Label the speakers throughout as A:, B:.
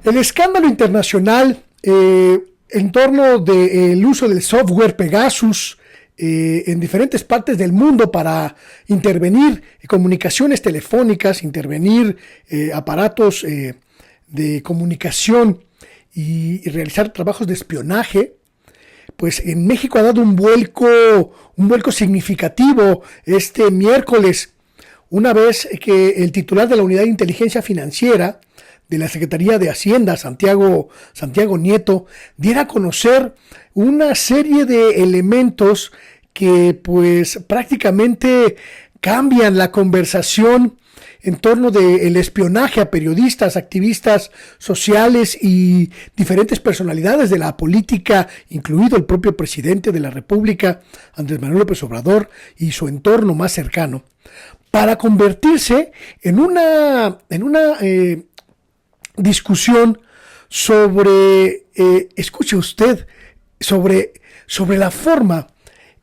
A: El escándalo internacional en torno del uso del software Pegasus en diferentes partes del mundo para intervenir comunicaciones telefónicas, intervenir aparatos de comunicación y realizar trabajos de espionaje, pues en México ha dado un vuelco significativo este miércoles, una vez que el titular de la Unidad de Inteligencia Financiera de la Secretaría de Hacienda, Santiago Nieto, diera a conocer una serie de elementos que pues prácticamente cambian la conversación en torno del espionaje a periodistas, activistas sociales y diferentes personalidades de la política, incluido el propio presidente de la República, Andrés Manuel López Obrador, y su entorno más cercano, para convertirse en una discusión sobre, escuche usted, sobre la forma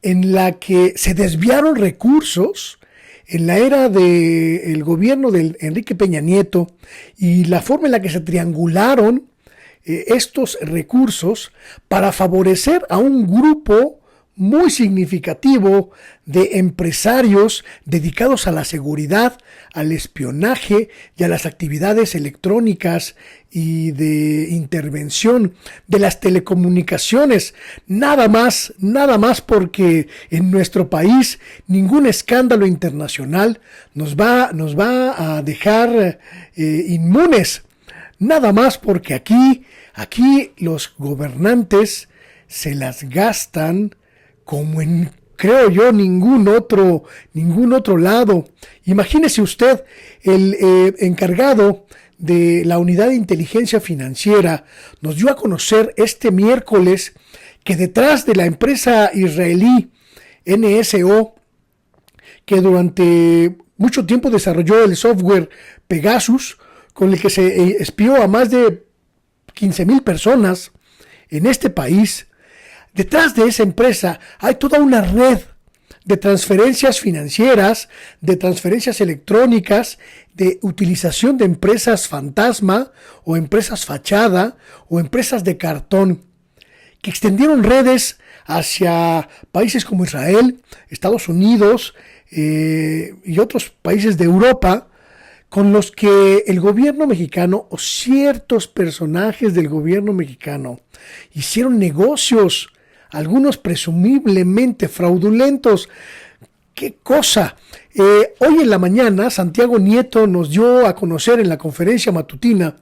A: en la que se desviaron recursos en la era del gobierno de Enrique Peña Nieto y la forma en la que se triangularon estos recursos para favorecer a un grupo muy significativo de empresarios dedicados a la seguridad, al espionaje y a las actividades electrónicas y de intervención de las telecomunicaciones. Nada más porque en nuestro país ningún escándalo internacional nos va a dejar inmunes. Nada más porque aquí los gobernantes se las gastan como en, creo yo, ningún otro lado. Imagínese usted, el encargado de la Unidad de Inteligencia Financiera nos dio a conocer este miércoles que detrás de la empresa israelí NSO, que durante mucho tiempo desarrolló el software Pegasus, con el que se espió a más de 15,000 personas en este país, detrás de esa empresa hay toda una red de transferencias financieras, de transferencias electrónicas, de utilización de empresas fantasma o empresas fachada o empresas de cartón, que extendieron redes hacia países como Israel, Estados Unidos y otros países de Europa, con los que el gobierno mexicano o ciertos personajes del gobierno mexicano hicieron negocios, algunos presumiblemente fraudulentos. ¡Qué cosa! Hoy en la mañana, Santiago Nieto nos dio a conocer en la conferencia matutina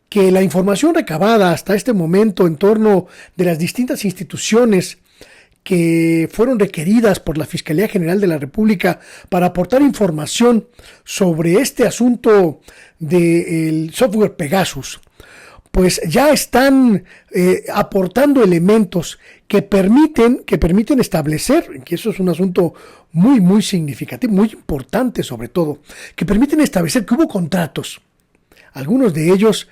A: que la información recabada hasta este momento en torno de las distintas instituciones que fueron requeridas por la Fiscalía General de la República para aportar información sobre este asunto del software Pegasus, pues ya están aportando elementos que permiten establecer, que eso es un asunto muy significativo, muy importante sobre todo, que permiten establecer que hubo contratos, algunos de ellos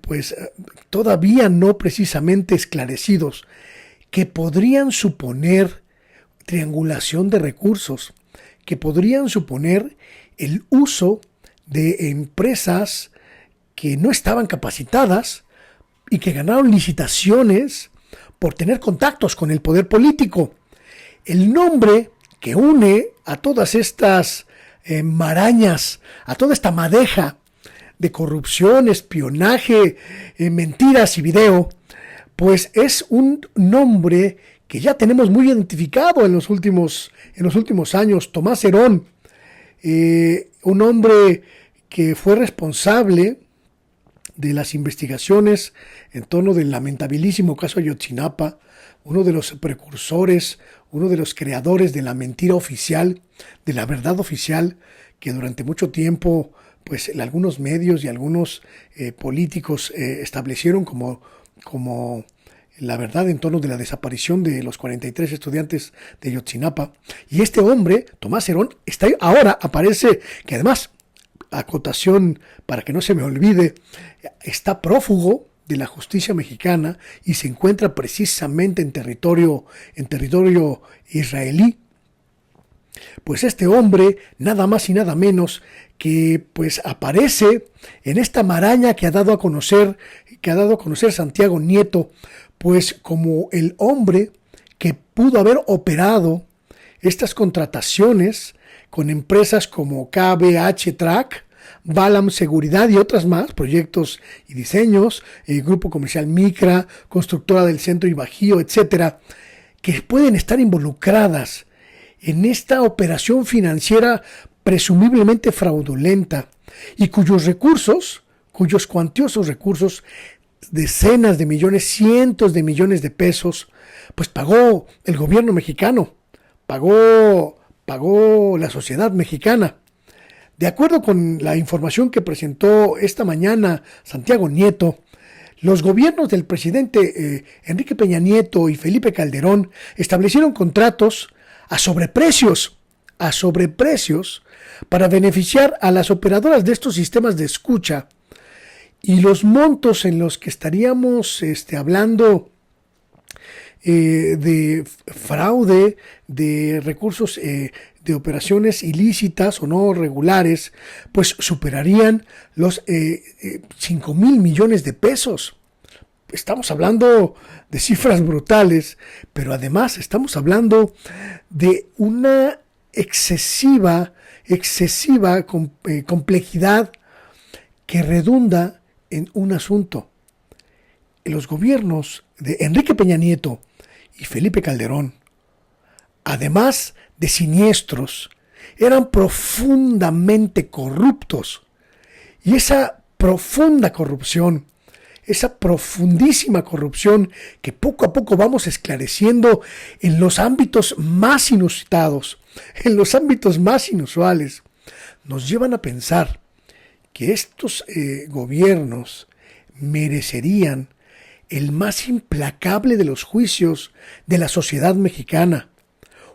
A: pues todavía no precisamente esclarecidos, que podrían suponer triangulación de recursos, que podrían suponer el uso de empresas que no estaban capacitadas y que ganaron licitaciones por tener contactos con el poder político. El nombre que une a todas estas marañas, a toda esta madeja de corrupción, espionaje, mentiras y video, pues es un nombre que ya tenemos muy identificado en los últimos años. Tomás Herón, un hombre que fue responsable de las investigaciones en torno del lamentabilísimo caso Ayotzinapa, uno de los precursores, uno de los creadores de la mentira oficial, de la verdad oficial, que durante mucho tiempo pues algunos medios y algunos políticos establecieron como la verdad en torno de la desaparición de los 43 estudiantes de Ayotzinapa. Y este hombre, Tomás Herón, ahora aparece, que además, acotación para que no se me olvide, está prófugo de la justicia mexicana y se encuentra precisamente en territorio israelí. Pues este hombre, nada más y nada menos que pues aparece en esta maraña que ha dado a conocer Santiago Nieto, pues como el hombre que pudo haber operado estas contrataciones con empresas como KBH Track, Balam Seguridad y otras más, proyectos y diseños, Grupo Comercial Micra, Constructora del Centro y Bajío, etcétera, que pueden estar involucradas en esta operación financiera presumiblemente fraudulenta y cuyos cuantiosos recursos, decenas de millones, cientos de millones de pesos, pues pagó el gobierno mexicano, pagó la sociedad mexicana. De acuerdo con la información que presentó esta mañana Santiago Nieto, los gobiernos del presidente Enrique Peña Nieto y Felipe Calderón establecieron contratos a sobreprecios para beneficiar a las operadoras de estos sistemas de escucha, y los montos en los que estaríamos hablando de fraude, de recursos, de operaciones ilícitas o no regulares, pues superarían los 5,000 millones de pesos. Estamos hablando de cifras brutales, pero además estamos hablando de una excesiva complejidad que redunda en un asunto. Los gobiernos de Enrique Peña Nieto y Felipe Calderón, además de siniestros, eran profundamente corruptos. Y esa profunda corrupción, esa profundísima corrupción que poco a poco vamos esclareciendo en los ámbitos más inusitados, en los ámbitos más inusuales, nos llevan a pensar que estos gobiernos merecerían el más implacable de los juicios de la sociedad mexicana.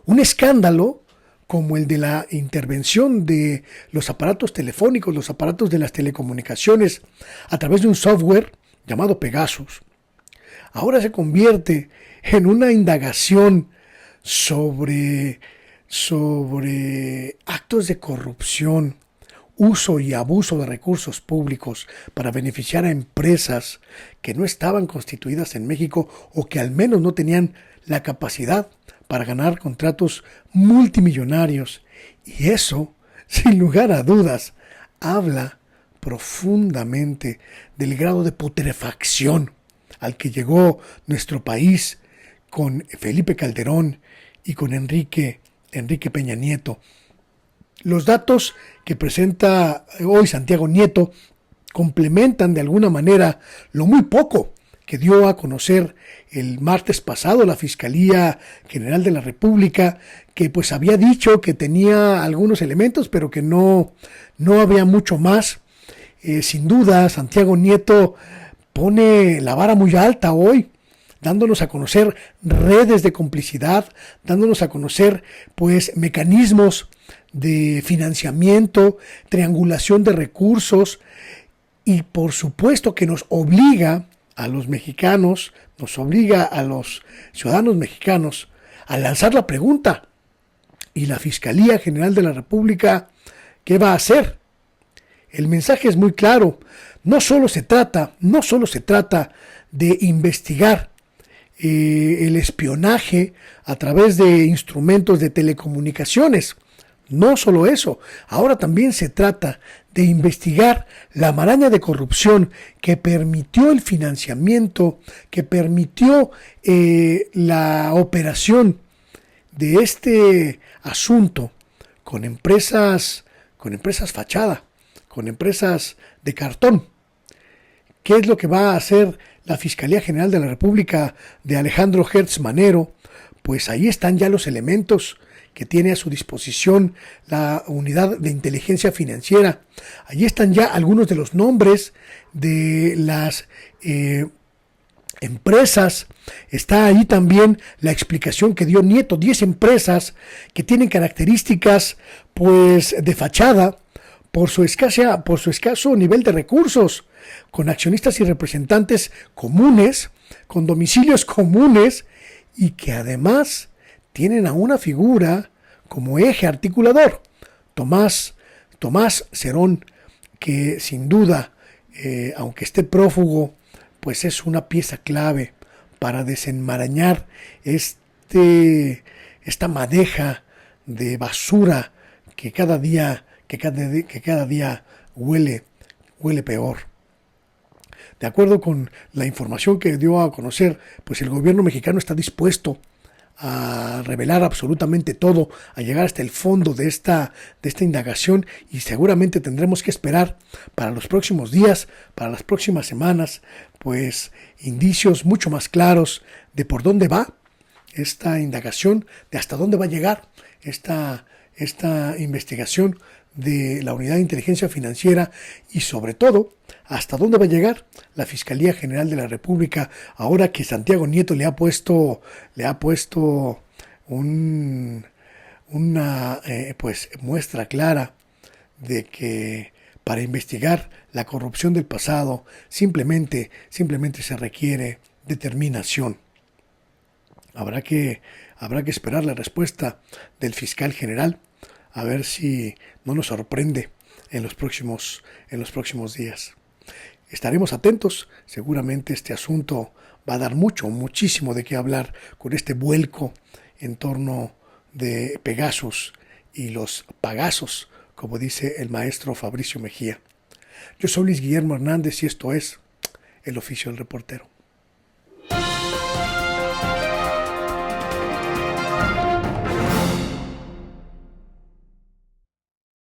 A: Un escándalo como el de la intervención de los aparatos telefónicos, los aparatos de las telecomunicaciones a través de un software llamado Pegasus, ahora se convierte en una indagación sobre actos de corrupción, uso y abuso de recursos públicos para beneficiar a empresas que no estaban constituidas en México o que al menos no tenían la capacidad para ganar contratos multimillonarios. Y eso, sin lugar a dudas, habla profundamente del grado de putrefacción al que llegó nuestro país con Felipe Calderón y con Enrique Peña Nieto. Los datos que presenta hoy Santiago Nieto complementan de alguna manera lo muy poco que dio a conocer el martes pasado la Fiscalía General de la República, que pues había dicho que tenía algunos elementos, pero que no había mucho más. Sin duda, Santiago Nieto pone la vara muy alta hoy, dándonos a conocer redes de complicidad, dándonos a conocer pues mecanismos de financiamiento, triangulación de recursos, y por supuesto que nos obliga a los mexicanos, nos obliga a los ciudadanos mexicanos a lanzar la pregunta: ¿y la Fiscalía General de la República qué va a hacer? El mensaje es muy claro. No solo se trata de investigar el espionaje a través de instrumentos de telecomunicaciones. No solo eso, ahora también se trata de investigar la maraña de corrupción que permitió el financiamiento, que permitió la operación de este asunto con empresas fachada, con empresas de cartón. ¿Qué es lo que va a hacer la Fiscalía General de la República de Alejandro Gertz Manero? Pues ahí están ya los elementos que tiene a su disposición la Unidad de Inteligencia Financiera. Allí están ya algunos de los nombres de las empresas. Está ahí también la explicación que dio Nieto: 10 empresas que tienen características pues de fachada por su escaso nivel de recursos, con accionistas y representantes comunes, con domicilios comunes, y que además tienen a una figura como eje articulador. Tomás Cerón, que sin duda, aunque esté prófugo, pues es una pieza clave para desenmarañar esta madeja de basura que cada día huele peor. De acuerdo con la información que dio a conocer, pues el gobierno mexicano está dispuesto a revelar absolutamente todo, a llegar hasta el fondo de esta indagación, y seguramente tendremos que esperar para los próximos días, para las próximas semanas, pues indicios mucho más claros de por dónde va esta indagación, de hasta dónde va a llegar esta investigación de la Unidad de Inteligencia Financiera, y sobre todo hasta dónde va a llegar la Fiscalía General de la República, ahora que Santiago Nieto le ha puesto una pues muestra clara de que para investigar la corrupción del pasado simplemente se requiere determinación. Habrá que esperar la respuesta del fiscal general, a ver si no nos sorprende en los próximos días. Estaremos atentos. Seguramente este asunto va a dar muchísimo de qué hablar, con este vuelco en torno de Pegasus y los pagazos, como dice el maestro Fabricio Mejía. Yo soy Luis Guillermo Hernández y esto es El Oficio del Reportero.